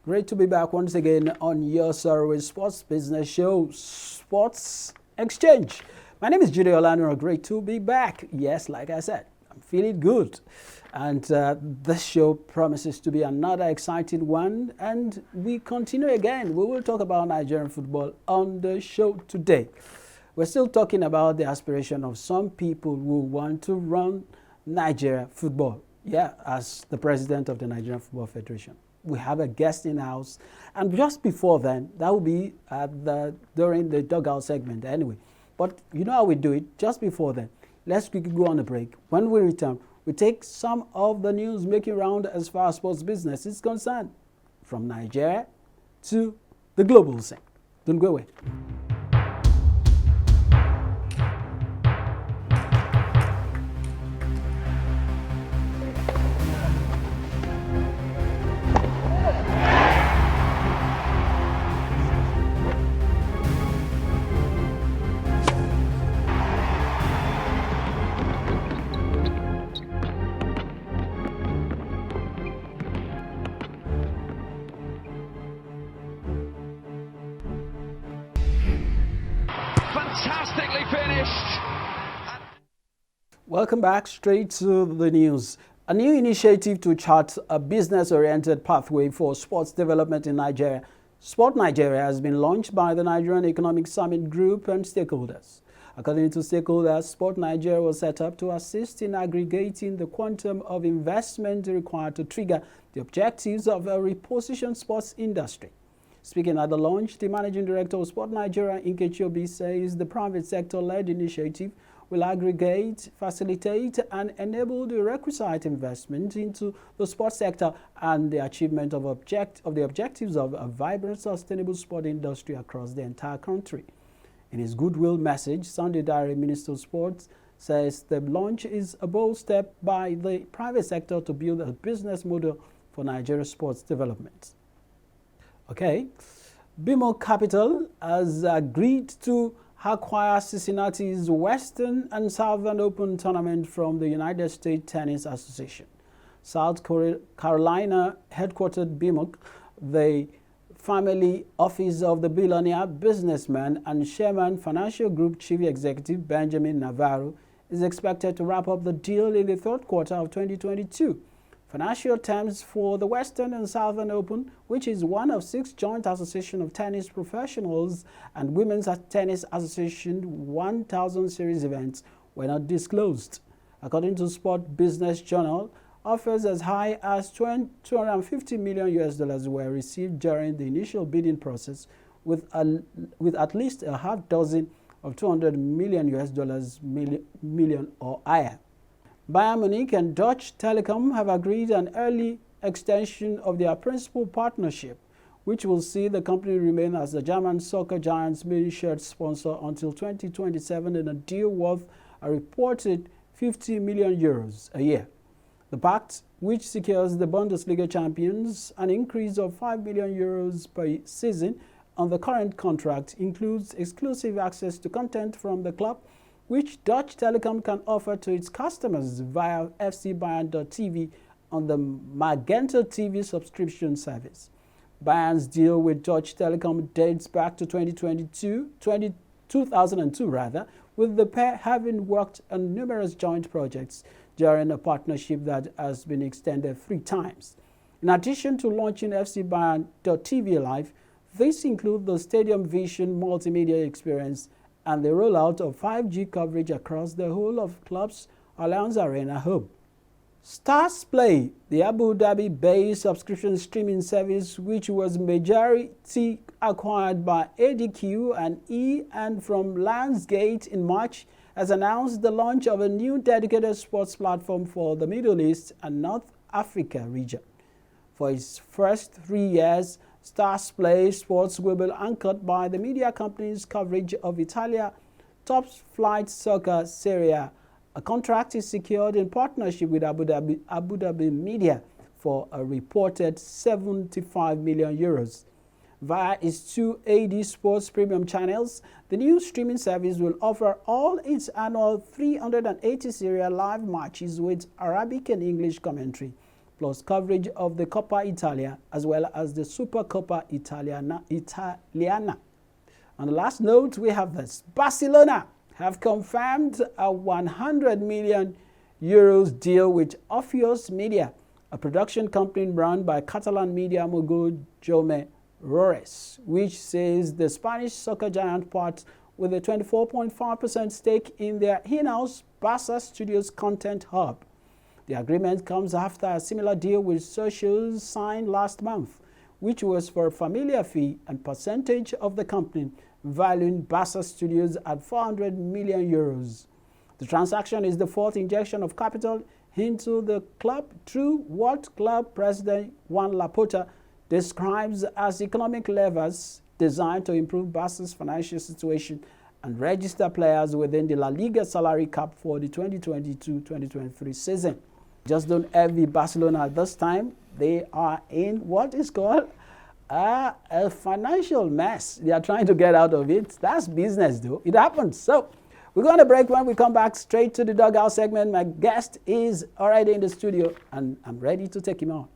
Great to be back once again on your Saturday Sports Business Show, Sports Exchange. My name is Judy Olano. Great to be back. Yes, like I said, I'm feeling good. And this show promises to be another exciting one. And we continue again. We will talk about Nigerian football on the show today. We're still talking about the aspiration of some people who want to run Nigeria football. Yeah, as the president of the Nigerian Football Federation. We have a guest in house, and just before then, that will be during the dugout segment anyway. But you know how we do it. Just before then, let's quickly go on a break. When we return, we take some of the news making round as far as sports business is concerned, from Nigeria to the global scene. Don't go away. Fantastically finished. Welcome back straight to the news. A new initiative to chart a business-oriented pathway for sports development in Nigeria, Sport Nigeria, has been launched by the Nigerian Economic Summit Group and stakeholders. According to stakeholders, Sport Nigeria was set up to assist in aggregating the quantum of investment required to trigger the objectives of a repositioned sports industry. Speaking at the launch, the Managing Director of Sport Nigeria, Nkechi Obi, says the private sector-led initiative will aggregate, facilitate, and enable the requisite investment into the sports sector and the achievement of the objectives of a vibrant, sustainable sport industry across the entire country. In his goodwill message, Sunday Diary, Minister of Sports says the launch is a bold step by the private sector to build a business model for Nigeria sports development. Okay, BMO Capital has agreed to acquire Cincinnati's Western and Southern Open tournament from the United States Tennis Association. South Carolina headquartered BMO, the family office of the billionaire businessman and chairman Financial Group Chief Executive Benjamin Navarro, is expected to wrap up the deal in the third quarter of 2022. Financial terms for the Western and Southern Open, which is one of 6 joint association of tennis professionals and Women's Tennis Association 1000 series events, were not disclosed. According to Sport Business Journal, offers as high as $250 million were received during the initial bidding process, with at least a half dozen of $200 million or higher. Bayern Munich and Deutsche Telekom have agreed an early extension of their principal partnership, which will see the company remain as the German soccer giant's main shared sponsor until 2027 in a deal worth a reported €50 million a year. The pact, which secures the Bundesliga champions an increase of €5 million per season on the current contract, includes exclusive access to content from the club, which Deutsche Telekom can offer to its customers via fcbayern.tv on the Magenta TV subscription service. Bayern's deal with Deutsche Telekom dates back to 2002, with the pair having worked on numerous joint projects during a partnership that has been extended 3 times. In addition to launching fcbayern.tv Live, this includes the Stadium Vision multimedia experience and the rollout of 5G coverage across the whole of club's Allianz Arena home. Stars Play, the Abu Dhabi-based subscription streaming service, which was majority acquired by ADQ and E and from Lionsgate in March, has announced the launch of a new dedicated sports platform for the Middle East and North Africa region. For its first 3 years, Stars Play Sports will be anchored by the media company's coverage of Italia top-flight soccer Serie A. A contract is secured in partnership with Abu Dhabi Media for a reported 75 million euros. Via its two AD Sports premium channels, the new streaming service will offer all its annual 380 serial live matches with Arabic and English commentary, plus coverage of the Coppa Italia as well as the Supercoppa Italiana. On the last note, we have this. Barcelona have confirmed a 100 million euros deal with Orpheus Media, a production company run by Catalan media mogul Jaume Rores, which says the Spanish soccer giant parts with a 24.5% stake in their in-house Barca Studios content hub. The agreement comes after a similar deal with Socios signed last month, which was for a familiar fee and percentage of the company, valuing Barca Studios at 400 million euros. The transaction is the fourth injection of capital into the club through what club president Juan Laporta describes as economic levers designed to improve Barca's financial situation and register players within the La Liga salary cap for the 2022-2023 season. Just don't envy Barcelona at this time. They are in what is called a financial mess. They are trying to get out of it. That's business, though. It happens. So we're going to break. When we come back, straight to the dugout segment. My guest is already in the studio, and I'm ready to take him on.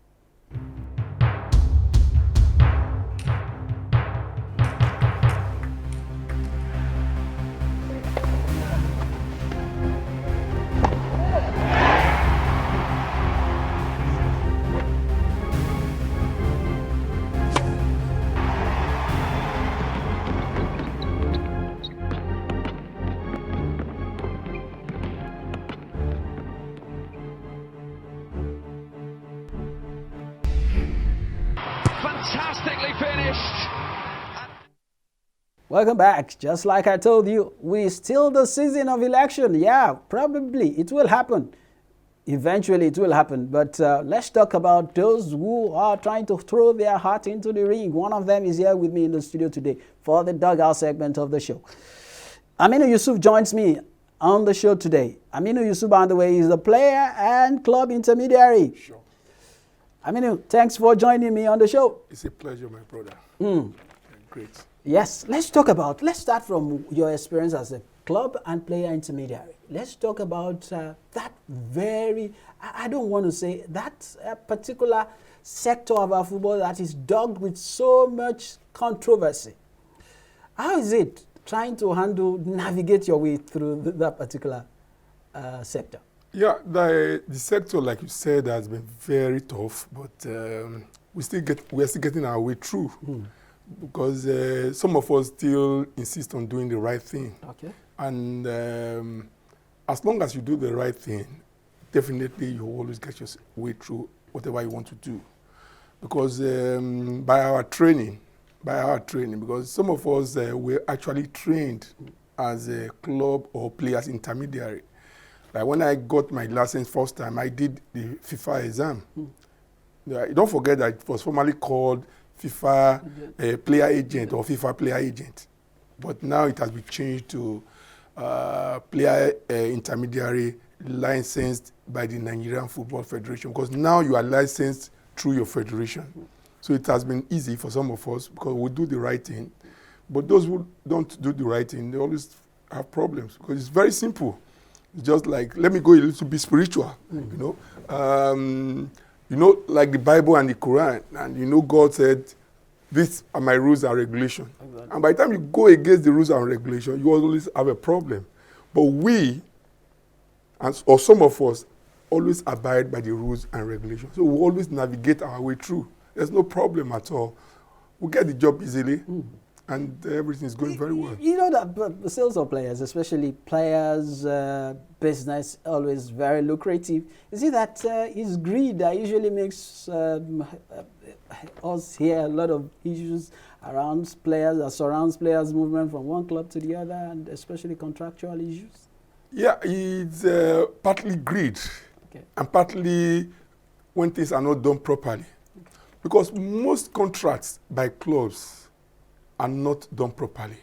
Fantastically finished. Welcome back. Just like I told you, we're still the season of election. Yeah, probably it will happen. Eventually it will happen. But let's talk about those who are trying to throw their heart into the ring. One of them is here with me in the studio today for the dugout segment of the show. Aminu Yusuf joins me on the show today. Aminu Yusuf, by the way, is a player and club intermediary. Sure. Aminu, thanks for joining me on the show. It's a pleasure, my brother. Great. Yes, let's start from your experience as a club and player intermediary. Let's talk about that very, I don't want to say, that particular sector of our football that is dogged with so much controversy. How is it trying to navigate your way through that particular sector? Yeah, the sector, like you said, has been very tough, but we're still getting our way through. Because some of us still insist on doing the right thing. Okay. And as long as you do the right thing, definitely you always get your way through whatever you want to do. Because by our training, because some of us were actually trained as a club or players intermediary. Like when I got my license first time, I did the FIFA exam. Don't forget that it was formerly called FIFA player agent or FIFA player agent. But now it has been changed to player intermediary licensed by the Nigerian Football Federation, because now you are licensed through your federation. So it has been easy for some of us because we do the right thing. But those who don't do the right thing, they always have problems because it's very simple. It's just like, let me go a little bit spiritual, you know, like the Bible and the Quran, and God said, these are my rules and regulations. Exactly. And by the time you go against the rules and regulations, you always have a problem. But we, or some of us, always abide by the rules and regulations. So we always navigate our way through. There's no problem at all. We get the job easily. And everything is going very well. You know that the sales of players, especially players' business, always very lucrative. You see that it's greed that usually makes us hear a lot of issues around players, that surrounds players' movement from one club to the other, and especially contractual issues. Yeah, it's partly greed, and partly when things are not done properly. Because most contracts by clubs are not done properly.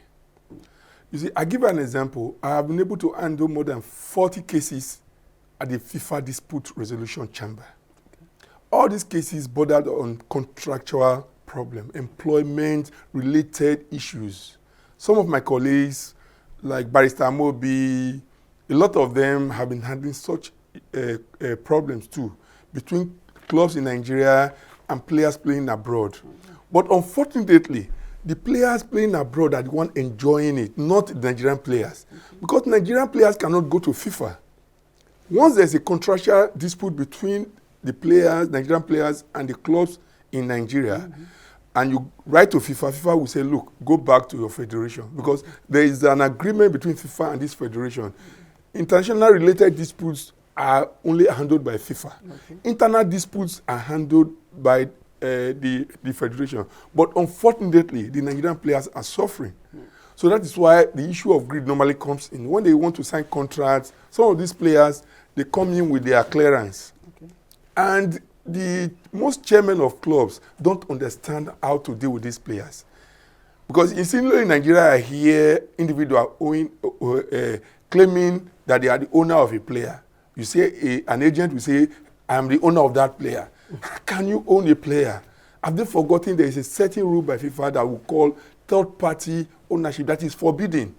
You see, I give you an example. I have been able to handle more than 40 cases at the FIFA Dispute Resolution Chamber. All these cases bordered on contractual problem, employment-related issues. Some of my colleagues, like Barrister Mobi, a lot of them have been handling such problems too, between clubs in Nigeria and players playing abroad. But unfortunately, the players playing abroad are the one enjoying it, not the Nigerian players. Because Nigerian players cannot go to FIFA. Once there's a contractual dispute between the players, Nigerian players, and the clubs in Nigeria, and you write to FIFA, FIFA will say, look, go back to your federation. Because there is an agreement between FIFA and this federation. International related disputes are only handled by FIFA. Internal disputes are handled by the federation. But unfortunately, the Nigerian players are suffering. So that is why the issue of greed normally comes in. When they want to sign contracts, some of these players, they come in with their clearance. And the most chairmen of clubs don't understand how to deal with these players. Because in Nigeria, I hear individuals claiming that they are the owner of a player. You say an agent will say, I am the owner of that player. How can you own a player? Have they forgotten there is a certain rule by FIFA that will call third-party ownership that is forbidden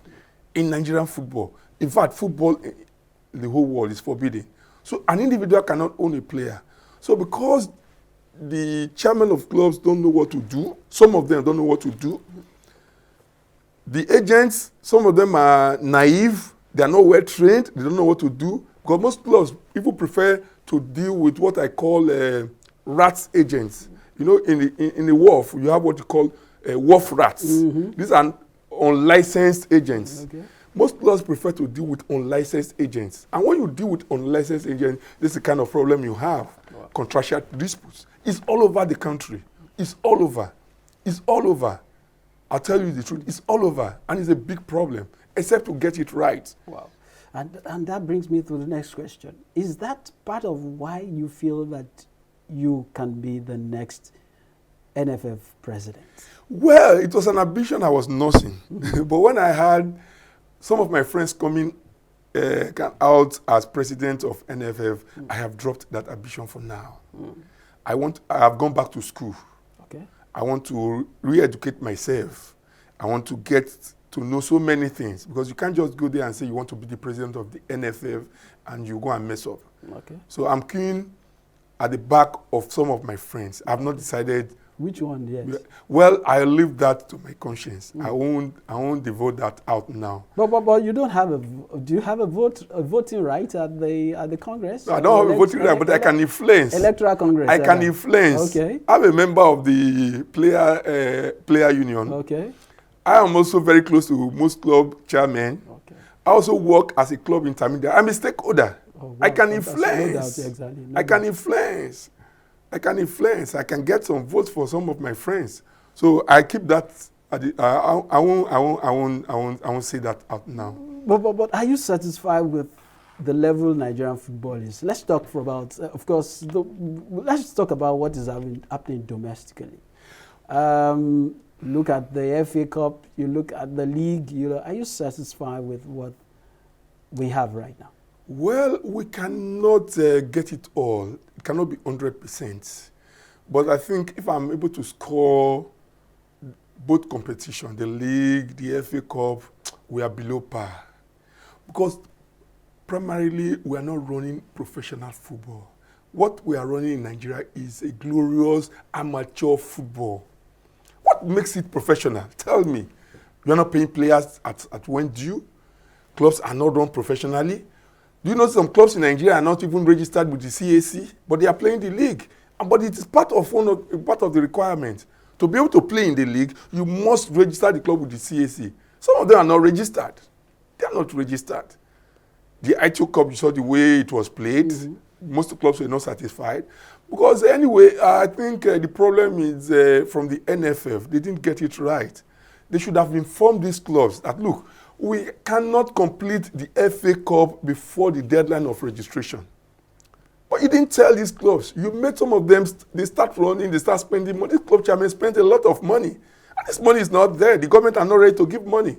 in Nigerian football? In fact, football in the whole world is forbidden. So an individual cannot own a player. So because the chairman of clubs don't know what to do, some of them don't know what to do, the agents, some of them are naive, they are not well trained, they don't know what to do. Because most clubs, people prefer to deal with what I call rats agents. You know, in the wharf, you have what you call wharf rats. These are unlicensed agents. Most clubs prefer to deal with unlicensed agents. And when you deal with unlicensed agents, this is the kind of problem you have. Contractual disputes. It's all over the country. It's all over. It's all over. I'll tell you the truth. It's all over. And it's a big problem, except to get it right. Wow. And that brings me to the next question. Is that part of why you feel that you can be the next NFF president? Well, it was an ambition I was nursing. But when I had some of my friends coming out as president of NFF, I have dropped that ambition for now. I have gone back to school. Okay. I want to re-educate myself. I want to get to know so many things, because you can't just go there and say you want to be the president of the NFF and you go and mess up. Okay. So I'm keen at the back of some of my friends. I've not decided. Which one, yes? Well, I leave that to my conscience. I won't devote that out now. But you don't have do you have a voting right at the Congress? No, I don't have a voting right, but I can influence. Electoral Congress. I can influence. Okay. I'm a member of the player union. Okay. I am also very close to most club chairmen. Okay. I also work as a club intermediary. I'm a stakeholder. Oh, wow. I can influence. Exactly. I can influence. I can influence. I can get some votes for some of my friends. So I keep that. I won't say that out now. But are you satisfied with the level Nigerian football is? Let's talk for about. Of course, let's talk about what is happening domestically. Look at the FA Cup. You look at the league. Are you satisfied with what we have right now? Well, we cannot get it all. It cannot be 100%. But I think if I'm able to score both competition, the league, the FA Cup, we are below par. Because primarily, we are not running professional football. What we are running in Nigeria is a glorious amateur football. What makes it professional? Tell me. You are not paying players at when due. Clubs are not run professionally. Do you know some clubs in Nigeria are not even registered with the CAC, but they are playing the league? But it is part of the requirement. To be able to play in the league, you must register the club with the CAC. Some of them are not registered. They are not registered. The ITO Cup, you saw the way it was played. Most clubs were not satisfied. Because anyway, I think the problem is from the NFF. They didn't get it right. They should have informed these clubs that, look, we cannot complete the FA Cup before the deadline of registration. But you didn't tell these clubs. You made some of them, they start running, they start spending money. These club chairmen spent a lot of money. And this money is not there. The government are not ready to give money.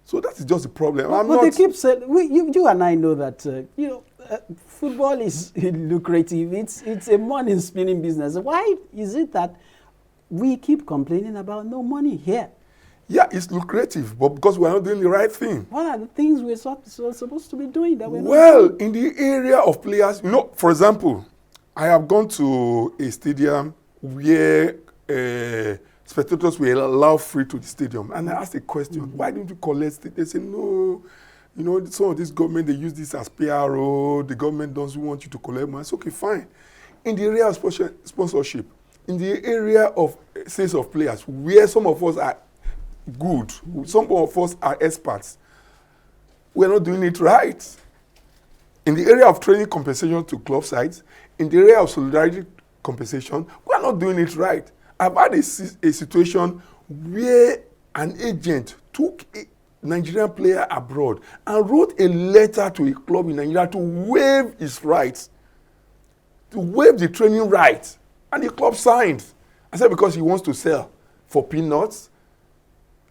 So that is just the problem. But they keep saying, you and I know that, football is lucrative. It's a money-spinning business. Why is it that we keep complaining about no money here? Yeah, it's lucrative, but because we're not doing the right thing. What are the things we're supposed to be doing that we're not Well, doing? in the area of players, for example, I have gone to a stadium where spectators were allowed free to the stadium, and I asked a question: why don't you collect it? They say no. Some of this government, they use this as PRO. The government doesn't want you to collect money. It's okay, fine. In the area of sponsorship, in the area of sales of players, where some of us are good, some of us are experts, we're not doing it right. In the area of training compensation to club sides, in the area of solidarity compensation, we're not doing it right. I've had a situation where an agent took a Nigerian player abroad and wrote a letter to a club in Nigeria to waive his rights, to waive the training rights, and the club signed. I said, because he wants to sell for peanuts,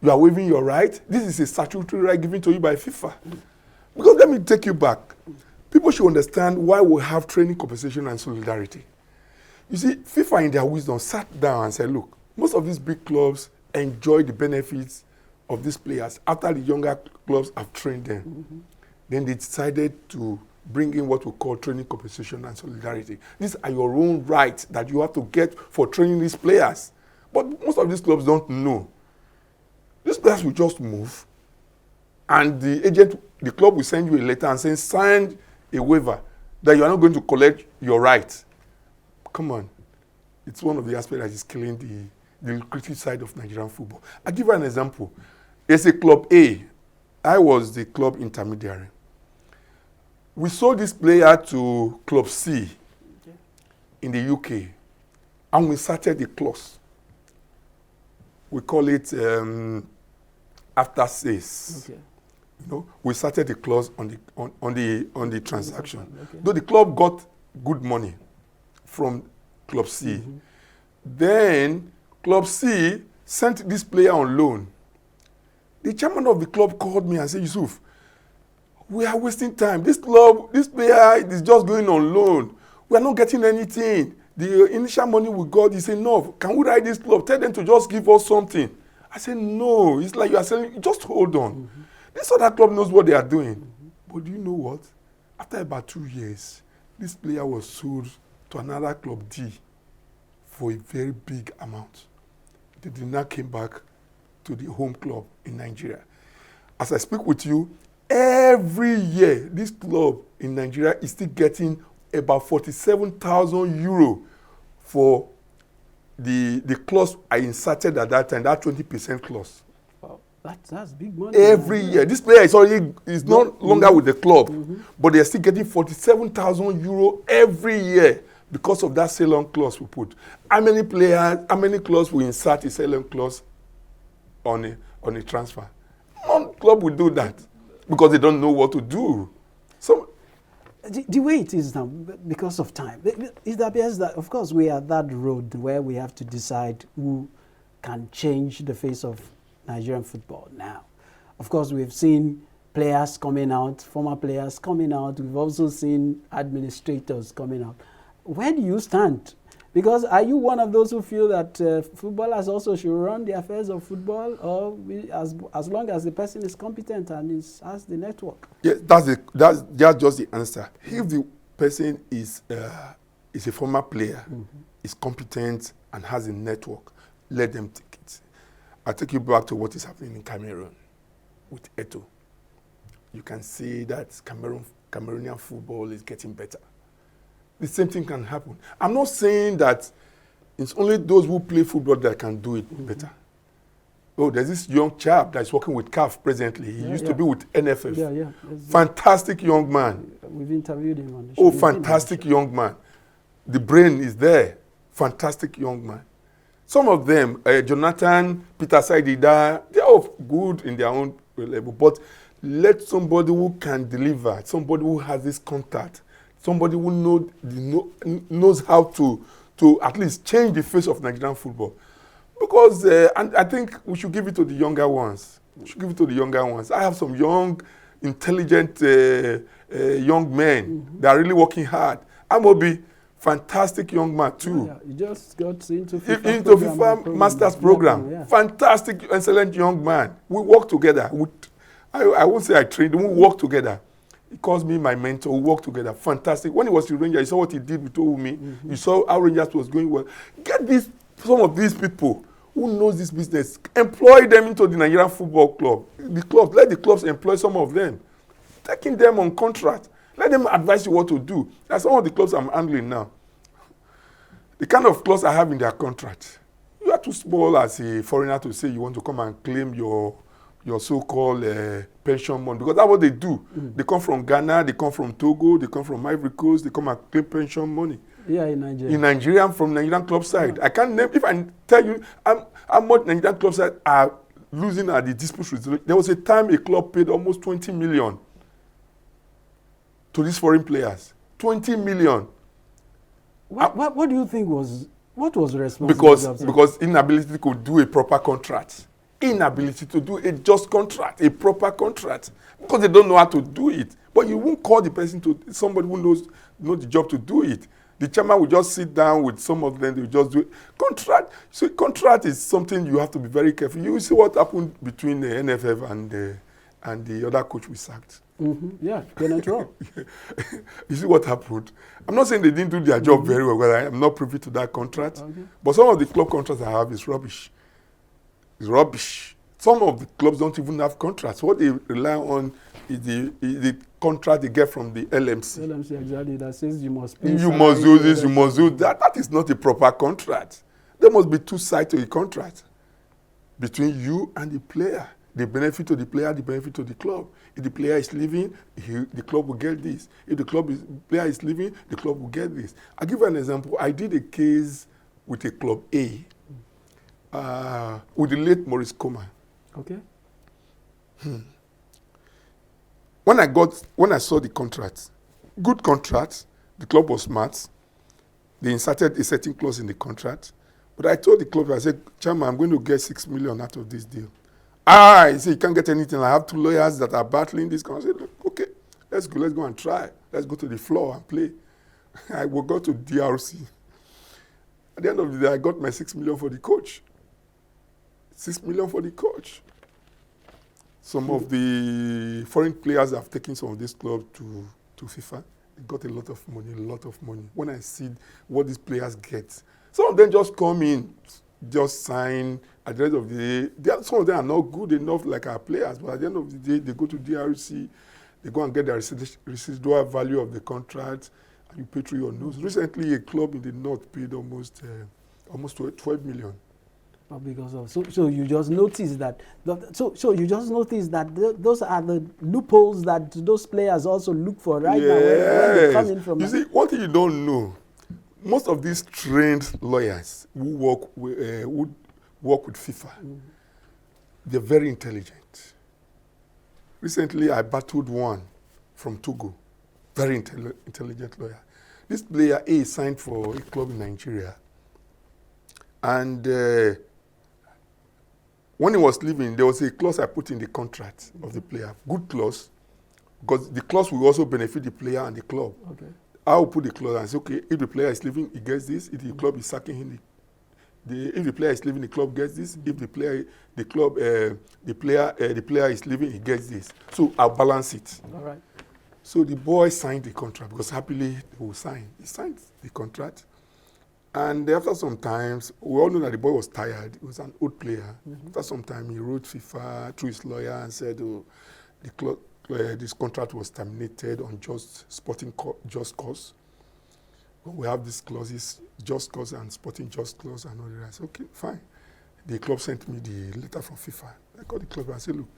you are waiving your right. This is a statutory right given to you by FIFA. Because let me take you back. People should understand why we have training compensation and solidarity. You see, FIFA in their wisdom sat down and said, look, most of these big clubs enjoy the benefits of these players after the younger clubs have trained them. Then they decided to bring in what we call training compensation and solidarity. These are your own rights that you have to get for training these players. But most of these clubs don't know. These players will just move, and the club will send you a letter and say, sign a waiver that you are not going to collect your rights. Come on. It's one of the aspects that is killing the lucrative side of Nigerian football. I'll give you an example. It's a club A. I was the club intermediary. We sold this player to club C in the UK, and we started the clause. We call it after sales. Okay. We started the clause on the transaction. Okay. Though the club got good money from club C. Then club C sent this player on loan. The chairman of the club called me and said, Yusuf, we are wasting time. This player is just going on loan. We are not getting anything. The initial money we got is enough. Can we write this club? Tell them to just give us something. I said, no, it's like you are selling, just hold on. This other club knows what they are doing. But do you know what? After about 2 years, this player was sold to another club D for a very big amount. They did not came back to the home club in Nigeria. As I speak with you, every year, this club in Nigeria is still getting about 47,000 euro for the clause I inserted at that time, that 20% clause. Wow, that's big money. Every year. This player is no longer with the club, but they're still getting 47,000 euro every year because of that sell-on clause we put. How many clause we insert a sell-on clause on a transfer? None club will do that because they don't know what to do. So the way it is now, because of time, it appears that, of course, we are at that road where we have to decide who can change the face of Nigerian football now. Of course, we've seen players coming out, former players coming out. We've also seen administrators coming out. Where do you stand? Because are you one of those who feel that footballers also should run the affairs of football, or as long as the person is competent and has the network? Yeah, that's just the answer. If the person is a former player, is competent and has a network, let them take it. I'll take you back to what is happening in Cameroon with Eto'o. You can see that Cameroonian football is getting better. The same thing can happen. I'm not saying that it's only those who play football that can do it better. Oh, there's this young chap that's working with CAF presently. He used to be with NFF. Fantastic young man. We've interviewed him on the show. Oh, fantastic young man. The brain is there. Fantastic young man. Some of them, Jonathan, Peter Saidida, they're all good in their own level. But let somebody who can deliver, somebody who has this contact, somebody who knows how to at least change the face of Nigerian football. Because and I think we should give it to the younger ones. We should give it to the younger ones. I have some young intelligent young men that are really working hard. Amobi, fantastic young man too. Yeah, he just got into FIFA Masters program. Yeah. Fantastic, excellent young man. We work together. I won't say I trained him. We work together. He calls me my mentor. We work together. Fantastic. When he was in Rangers, you saw what he did with me. You saw how Rangers was going well. Get some of these people who knows this business. Employ them into the Nigerian Football Club. Let the clubs employ some of them. Taking them on contract. Let them advise you what to do. That's some of the clubs I'm handling now. The kind of clause I have in their contract. You are too small as a foreigner to say you want to come and claim your so-called pension money, because that's what they do. They come from Ghana, they come from Togo, they come from Ivory Coast, they come and claim pension money. Yeah, in Nigeria. In Nigeria, from Nigerian club side. I can't name, if I tell you how much Nigerian club side are losing at the dispute resolution. There was a time a club paid almost 20 million to these foreign players. 20 million. What do you think was the response? Because inability to do a proper contract. Inability to do a just contract, a proper contract, because they don't know how to do it. But you won't call the person to somebody who knows the job to do it. The chairman will just sit down with some of them. They will just do it. Contract. So contract is something you have to be very careful. You see what happened between the NFF and the other coach we sacked. Yeah, Kenneth Rowe. You see what happened? I'm not saying they didn't do their job very well, because I am not privy to that contract. But some of the club contracts I have is rubbish. It's rubbish. Some of the clubs don't even have contracts. What they rely on is the contract they get from the LMC. LMC, exactly. That says you must pay. You must do this, you must do that. That is not a proper contract. There must be two sides to a contract between you and the player. The benefit to the player, the benefit to the club. If the player is leaving, the club will get this. If the player is leaving, the club will get this. I'll give you an example. I did a case with a club A. With the late Maurice Coman. Okay. When I saw the contract, good contract, the club was smart. They inserted a certain clause in the contract. But I told the club, I said, Chairman, I'm going to get 6 million out of this deal. He said, you can't get anything. I have 2 lawyers that are battling this. I said, okay, let's go and try. Let's go to the floor and play. I will go to DRC. At the end of the day, I got my 6 million for the coach. 6 million for the coach. Some of the foreign players have taken some of this club to FIFA. They got a lot of money. When I see what these players get, some of them just come in, just sign. At the end of the day, some of them are not good enough like our players, but at the end of the day, they go to DRC, they go and get the residual value of the contract, and you pay through your nose. Recently, a club in the north paid almost 12 million. Because of so you just notice that those are the loopholes that those players also look for right now when they come in from. You see, one thing you don't know, most of these trained lawyers who work with FIFA, they're very intelligent. Recently, I battled one from Togo, very intelligent lawyer. This player A signed for a club in Nigeria, and when he was leaving, there was a clause I put in the contract of the player. Good clause, because the clause will also benefit the player and the club. Okay. I will put the clause and say, okay, if the player is leaving, he gets this. If the club is sacking him, if the player is leaving, the club gets this. If the player is leaving, he gets this. So I'll balance it. All right. So the boy signed the contract because happily they will sign. He signed the contract. And after some time, we all know that the boy was tired. He was an old player. After some time, he wrote FIFA through his lawyer and said, this contract was terminated on just cause. We have these clauses, just cause and sporting just clause and all that. I said, okay, fine. The club sent me the letter from FIFA. I called the club and said, look,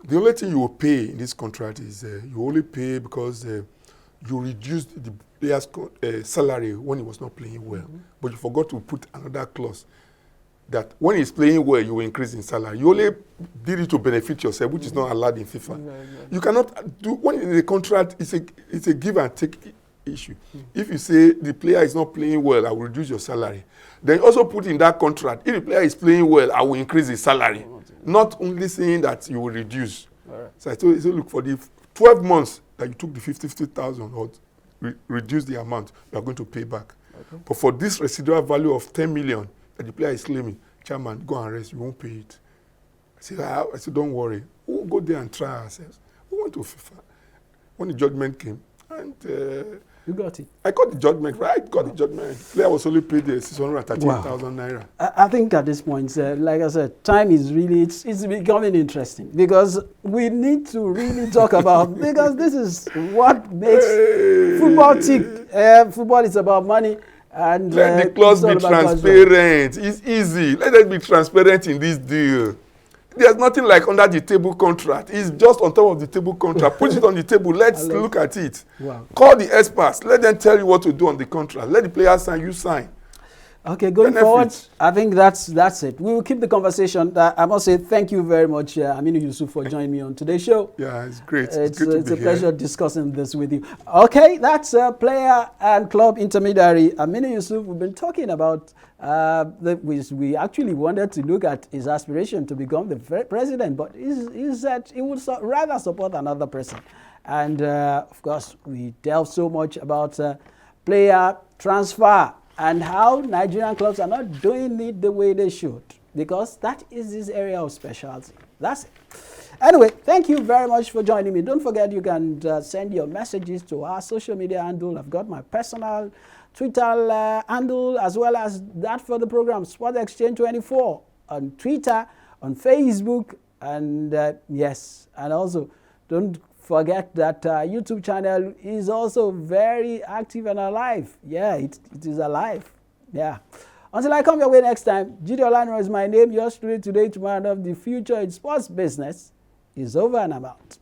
the only thing you will pay in this contract is you only pay because you reduced the player's salary when he was not playing well. But you forgot to put another clause that when he's playing well, you will increase in salary. You only did it to benefit yourself, which is not allowed in FIFA. You cannot do, when in the contract, it's a give and take issue. If you say the player is not playing well, I will reduce your salary. Then you also put in that contract, if the player is playing well, I will increase his salary. Not only saying that you will reduce. All right. So I told you, look, for the 12 months that you took the 50,000 or reduce the amount, you are going to pay back. Okay. But for this residual value of 10 million that the player is claiming, chairman, go and rest, you won't pay it. I said, don't worry. We'll go there and try ourselves. We went to FIFA. When the judgment came, and you got it. I got the judgment, right? Got the judgment. The player was only paid 638,000 naira. I think at this point, like I said, time is really, it's becoming interesting because we need to really talk about, because this is what makes football tick. Football is about money. And let the clause be transparent. It's easy. Let us be transparent in this deal. There's nothing like under the table contract. It's just on top of the table contract. Put it on the table. Let's look at it. Wow. Call the experts. Let them tell you what to do on the contract. Let the players sign. You sign. Okay, going forward, I think that's it. We will keep the conversation. I must say thank you very much, Aminu Yusuf, for joining me on today's show. Yeah, it's great. It's a pleasure discussing this with you. Okay, that's player and club intermediary Aminu Yusuf. We've been talking about we actually wanted to look at his aspiration to become the president, but he said he would rather support another person. And of course, we delve so much about player transfer and how Nigerian clubs are not doing it the way they should, because that is his area of specialty. That's it. Anyway, thank you very much for joining me. Don't forget you can send your messages to our social media handle. I've got my personal Twitter handle as well as that for the program, Sport Exchange 24 on Twitter, on Facebook, and yes, and also don't forget that YouTube channel is also very active and alive. Yeah, it is alive. Yeah. Until I come your way next time, Jide Olano is my name. Yours today, tomorrow, of the future in sports business is over and about.